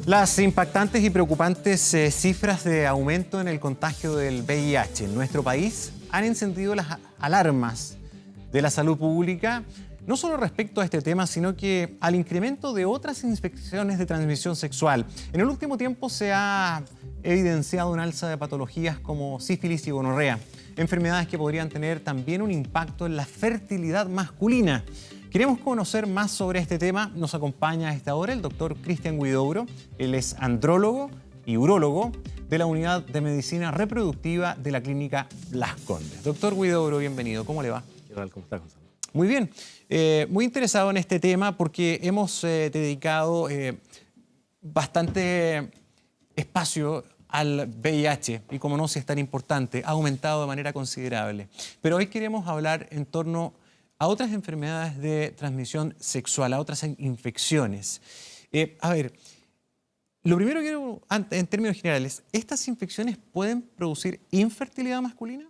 Las impactantes y preocupantes cifras de aumento en el contagio del VIH en nuestro país han encendido las alarmas de la salud pública, no solo respecto a este tema, sino que al incremento de otras infecciones de transmisión sexual. En el último tiempo se ha evidenciado un alza de patologías como sífilis y gonorrea, enfermedades que podrían tener también un impacto en la fertilidad masculina. Queremos conocer más sobre este tema. Nos acompaña a esta hora el doctor Cristian Huidobro. Él es andrólogo y urólogo de la Unidad de Medicina Reproductiva de la Clínica Las Condes. Doctor Huidobro, bienvenido. ¿Cómo le va? ¿Qué tal? ¿Cómo está, Gonzalo? Muy bien. Muy interesado en este tema porque hemos dedicado bastante espacio al VIH y, como no, si es tan importante, ha aumentado de manera considerable. Pero hoy queremos hablar en torno a otras enfermedades de transmisión sexual, a otras infecciones. A ver, lo primero que quiero, en términos generales, ¿estas infecciones pueden producir infertilidad masculina?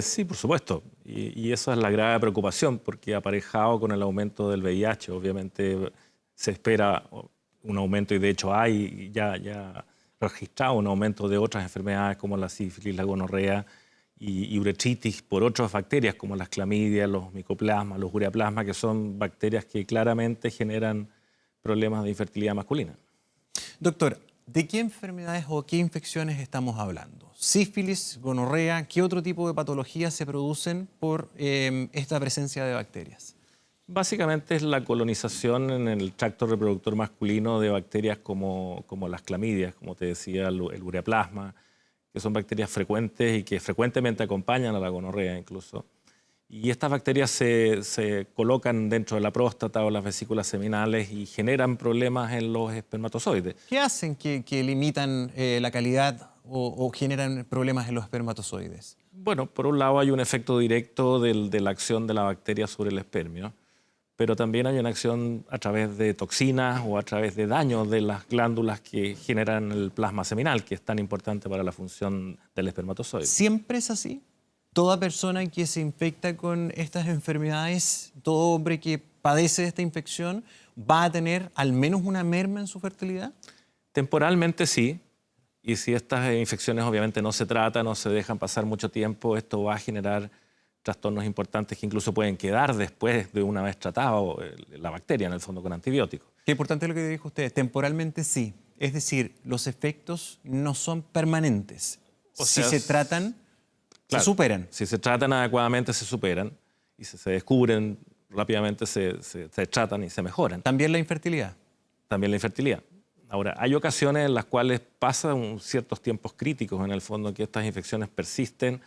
Sí, por supuesto. Y eso es la grave preocupación, porque aparejado con el aumento del VIH, obviamente se espera un aumento, y de hecho hay ya registrado un aumento de otras enfermedades como la sífilis, la gonorrea y uretritis por otras bacterias como las clamidias, los micoplasmas, los ureaplasmas, que son bacterias que claramente generan problemas de infertilidad masculina. Doctor, ¿de qué enfermedades o qué infecciones estamos hablando? Sífilis, gonorrea, ¿qué otro tipo de patologías se producen por esta presencia de bacterias? Básicamente es la colonización en el tracto reproductor masculino de bacterias como las clamidias, como te decía, el ureaplasma, que son bacterias frecuentes y que frecuentemente acompañan a la gonorrea incluso. Y estas bacterias se colocan dentro de la próstata o las vesículas seminales y generan problemas en los espermatozoides. ¿Qué hacen que limitan la calidad o generan problemas en los espermatozoides? Bueno, por un lado hay un efecto directo de la acción de la bacteria sobre el espermio, pero también hay una acción a través de toxinas o a través de daño de las glándulas que generan el plasma seminal, que es tan importante para la función del espermatozoide. ¿Siempre es así? ¿Toda persona que se infecta con estas enfermedades, todo hombre que padece de esta infección, va a tener al menos una merma en su fertilidad? Temporalmente sí, y si estas infecciones obviamente no se tratan, no se dejan pasar mucho tiempo, esto va a generar trastornos importantes que incluso pueden quedar después de una vez tratado la bacteria, en el fondo, con antibióticos. Qué importante lo que dijo usted, temporalmente sí. Es decir, los efectos no son permanentes. Si se tratan, claro, se superan. Si se tratan adecuadamente, se superan. Y si se descubren rápidamente, se tratan y se mejoran. También la infertilidad. También la infertilidad. Ahora, hay ocasiones en las cuales pasan ciertos tiempos críticos, en el fondo, que estas infecciones persisten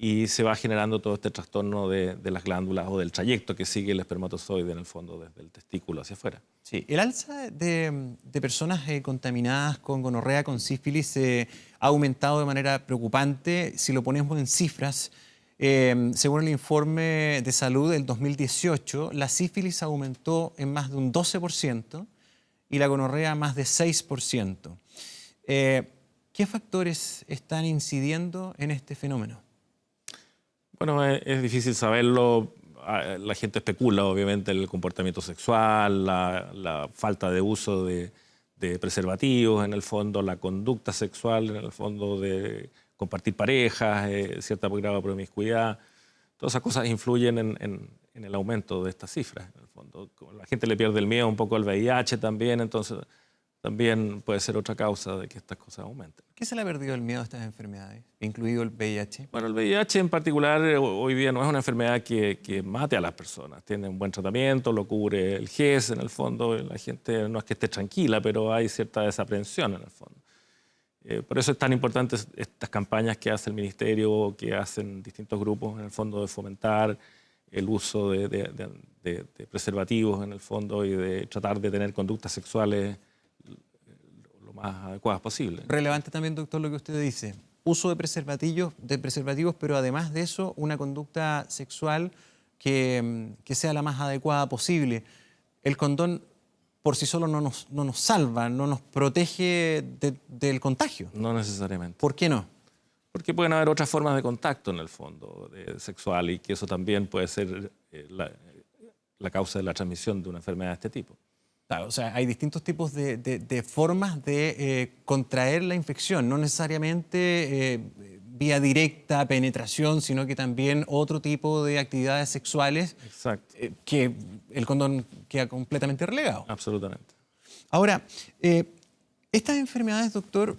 y se va generando todo este trastorno de las glándulas o del trayecto que sigue el espermatozoide, en el fondo, desde el testículo hacia afuera. Sí, el alza de personas contaminadas con gonorrea, con sífilis, ha aumentado de manera preocupante. Si lo ponemos en cifras, según el informe de salud del 2018, la sífilis aumentó en más de un 12% y la gonorrea más de 6%. ¿Qué factores están incidiendo en este fenómeno? Bueno, es difícil saberlo. La gente especula, obviamente, el comportamiento sexual, la falta de uso de preservativos, en el fondo, la conducta sexual, en el fondo, de compartir parejas, cierta grado de promiscuidad. Todas esas cosas influyen en el aumento de estas cifras. En el fondo, la gente le pierde el miedo un poco al VIH también, entonces también puede ser otra causa de que estas cosas aumenten. ¿Qué se le ha perdido el miedo a estas enfermedades, incluido el VIH? Bueno, el VIH en particular hoy día no es una enfermedad que mate a las personas. Tiene un buen tratamiento, lo cubre el GES, en el fondo. La gente no es que esté tranquila, pero hay cierta desaprensión, en el fondo. Por eso es tan importante estas campañas que hace el Ministerio, que hacen distintos grupos, en el fondo, de fomentar el uso de preservativos, en el fondo, y de tratar de tener conductas sexuales lo más adecuadas posible. Relevante también, doctor, lo que usted dice. Uso de preservativos, pero además de eso, una conducta sexual que sea la más adecuada posible. El condón por sí solo no nos salva, no nos protege del contagio. No necesariamente. ¿Por qué no? Porque pueden haber otras formas de contacto, en el fondo, sexual, y que eso también puede ser la causa de la transmisión de una enfermedad de este tipo. Claro, o sea, hay distintos tipos de formas de contraer la infección, no necesariamente vía directa, penetración, sino que también otro tipo de actividades sexuales Exacto, que el condón queda completamente relegado. absolutamente. Ahora, estas enfermedades, doctor,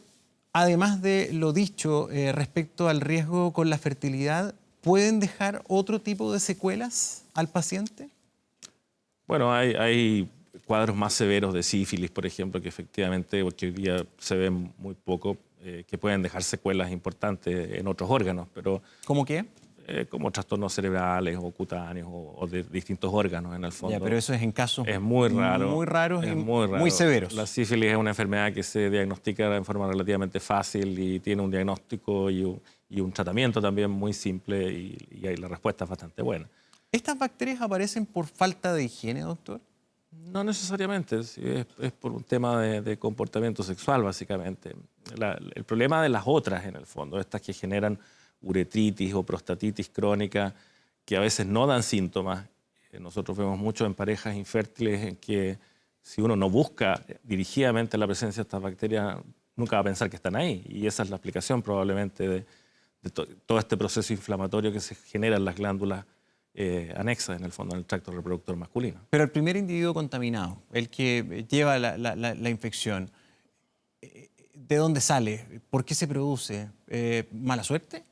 además de lo dicho respecto al riesgo con la fertilidad, ¿pueden dejar otro tipo de secuelas al paciente? Bueno, hay cuadros más severos de sífilis, por ejemplo, que efectivamente, porque hoy día se ven muy poco, que pueden dejar secuelas importantes en otros órganos, pero ¿Cómo qué? como trastornos cerebrales o cutáneos o de distintos órganos en el fondo. Ya, pero eso es en casos Es muy raro. muy raros Es y muy raro. muy severos. La sífilis es una enfermedad que se diagnostica en forma relativamente fácil y tiene un diagnóstico y un tratamiento también muy simple y ahí la respuesta es bastante buena. ¿Estas bacterias aparecen por falta de higiene, doctor? No necesariamente, sí, es por un tema de comportamiento sexual, básicamente. El problema de las otras, en el fondo, estas que generan uretritis o prostatitis crónica, que a veces no dan síntomas. Nosotros vemos mucho en parejas infértiles en que si uno no busca dirigidamente la presencia de estas bacterias, nunca va a pensar que están ahí. Y esa es la explicación probablemente de todo este proceso inflamatorio que se genera en las glándulas anexas, en el fondo, en el tracto reproductor masculino. Pero el primer individuo contaminado, el que lleva la infección, ¿de dónde sale? ¿Por qué se produce? ¿Mala suerte?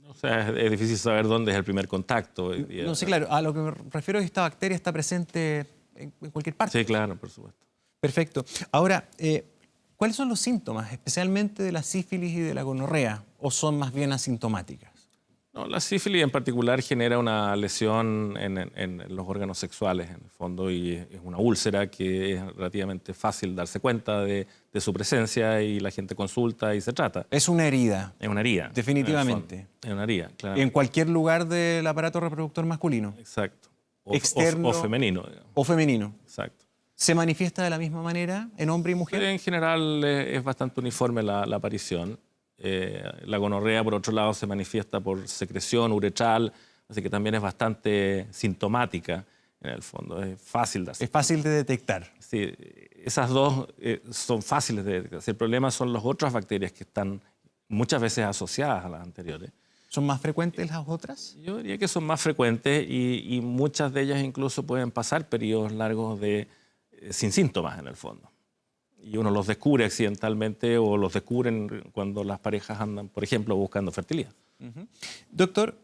O sea, es difícil saber dónde es el primer contacto. No sé, claro, a lo que me refiero es que esta bacteria está presente en cualquier parte. Sí, claro, por supuesto. Perfecto. Ahora, ¿cuáles son los síntomas, especialmente de la sífilis y de la gonorrea, o son más bien asintomáticas? No, la sífilis en particular genera una lesión en los órganos sexuales, en el fondo, y es una úlcera que es relativamente fácil darse cuenta de su presencia y la gente consulta y se trata. Es una herida. Es una herida. Definitivamente. Es una herida, claro. En cualquier lugar del aparato reproductor masculino. Exacto. Externo o femenino, digamos. o femenino. Exacto. ¿Se manifiesta de la misma manera en hombre y mujer? En general es bastante uniforme la aparición. La gonorrea, por otro lado, se manifiesta por secreción uretral, así que también es bastante sintomática en el fondo. Es fácil darse. Es fácil de detectar. Sí, esas dos son fáciles de detectar. El problema son las otras bacterias que están muchas veces asociadas a las anteriores. ¿Son más frecuentes las otras? Yo diría que son más frecuentes y muchas de ellas incluso pueden pasar periodos largos sin síntomas en el fondo. Y uno los descubre accidentalmente o los descubren cuando las parejas andan, por ejemplo, buscando fertilidad. Doctor,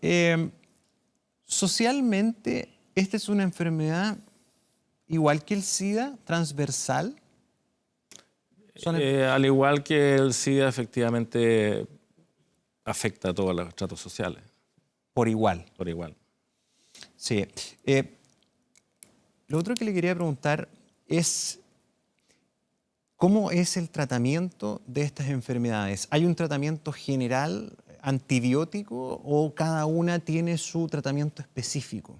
socialmente, ¿esta es una enfermedad igual que el SIDA, transversal? Al igual que el SIDA, efectivamente afecta a todos los estratos sociales. Por igual. Por igual. Sí. Lo otro que le quería preguntar es, ¿cómo es el tratamiento de estas enfermedades? ¿Hay un tratamiento general antibiótico o cada una tiene su tratamiento específico?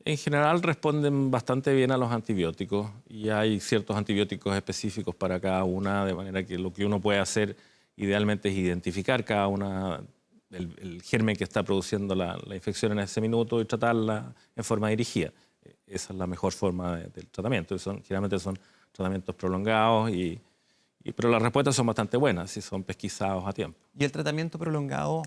En general responden bastante bien a los antibióticos y hay ciertos antibióticos específicos para cada una, de manera que lo que uno puede hacer idealmente es identificar cada una, el germen que está produciendo la infección en ese minuto y tratarla en forma dirigida. Esa es la mejor forma del tratamiento. Generalmente son tratamientos prolongados, pero las respuestas son bastante buenas si son pesquisados a tiempo. ¿Y el tratamiento prolongado,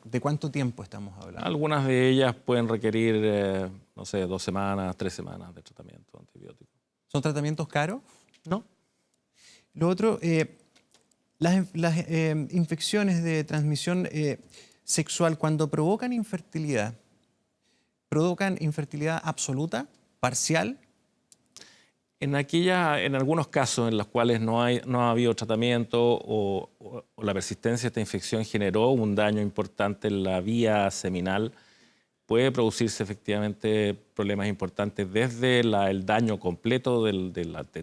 de cuánto tiempo estamos hablando? Algunas de ellas pueden requerir, no sé, 2 semanas, 3 semanas de tratamiento antibiótico. ¿Son tratamientos caros? No. Lo otro, las infecciones de transmisión sexual, cuando provocan infertilidad absoluta, parcial. En algunos casos en los cuales no ha habido tratamiento o la persistencia de esta infección generó un daño importante en la vía seminal, puede producirse efectivamente problemas importantes desde el daño completo del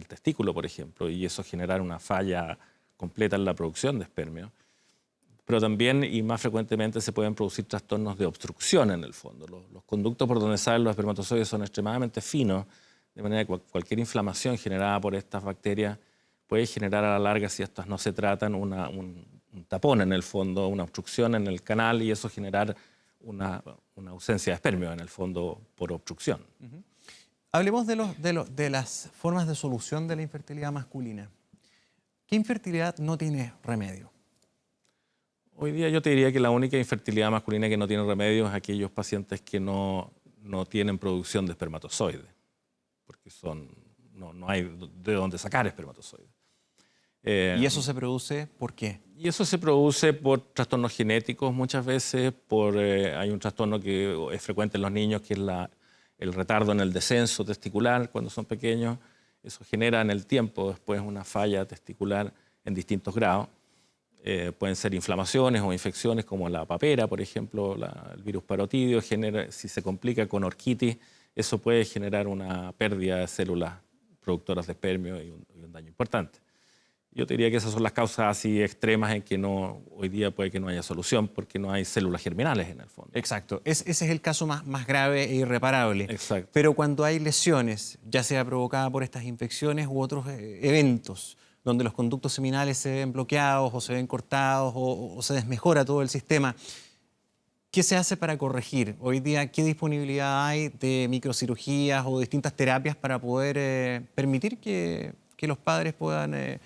testículo, por ejemplo, y eso generar una falla completa en la producción de espermio. Pero también y más frecuentemente se pueden producir trastornos de obstrucción en el fondo. Los conductos por donde salen los espermatozoides son extremadamente finos, de manera que cualquier inflamación generada por estas bacterias puede generar a la larga, si estas no se tratan, un tapón en el fondo, una obstrucción en el canal y eso generar una ausencia de espermio en el fondo por obstrucción. Hablemos de las formas de solución de la infertilidad masculina. ¿Qué infertilidad no tiene remedio? Hoy día yo te diría que la única infertilidad masculina que no tiene remedio es aquellos pacientes que no tienen producción de espermatozoides, porque no hay de dónde sacar espermatozoides. ¿Y eso se produce por qué? Y eso se produce por trastornos genéticos muchas veces, hay un trastorno que es frecuente en los niños, que es el retardo en el descenso testicular cuando son pequeños. Eso genera en el tiempo después una falla testicular en distintos grados. Pueden ser inflamaciones o infecciones como la papera, por ejemplo, el virus parotidio. Si se complica con orquitis, eso puede generar una pérdida de células productoras de espermio y un daño importante. Yo te diría que esas son las causas así extremas en que hoy día puede que no haya solución porque no hay células germinales en el fondo. Exacto. Ese es el caso más grave e irreparable. Exacto. Pero cuando hay lesiones, ya sea provocada por estas infecciones u otros eventos, donde los conductos seminales se ven bloqueados o se ven cortados o se desmejora todo el sistema, ¿qué se hace para corregir? Hoy día, ¿qué disponibilidad hay de microcirugías o distintas terapias para poder permitir que los padres puedan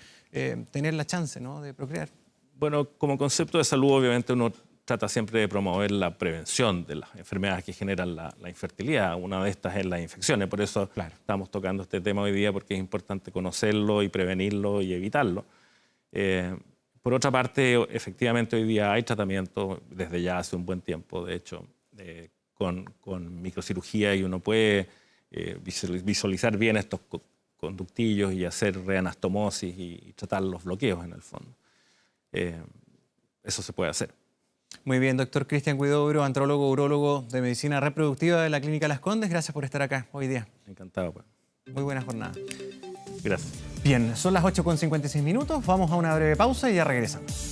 tener la chance, ¿no?, de procrear? Bueno, como concepto de salud, obviamente uno trata siempre de promover la prevención de las enfermedades que generan la infertilidad. Una de estas es las infecciones, por eso estamos tocando este tema hoy día, porque es importante conocerlo y prevenirlo y evitarlo. Por otra parte, efectivamente hoy día hay tratamiento desde ya hace un buen tiempo, de hecho, con microcirugía, y uno puede visualizar bien estos conductillos y hacer reanastomosis y tratar los bloqueos en el fondo. Eso se puede hacer. Muy bien, doctor Cristian Huidobro, andrólogo, urólogo de medicina reproductiva de la Clínica Las Condes. Gracias por estar acá hoy día. Encantado, pues. Muy buena jornada. Gracias. Bien, son las 8:56 minutos. Vamos a una breve pausa y ya regresamos.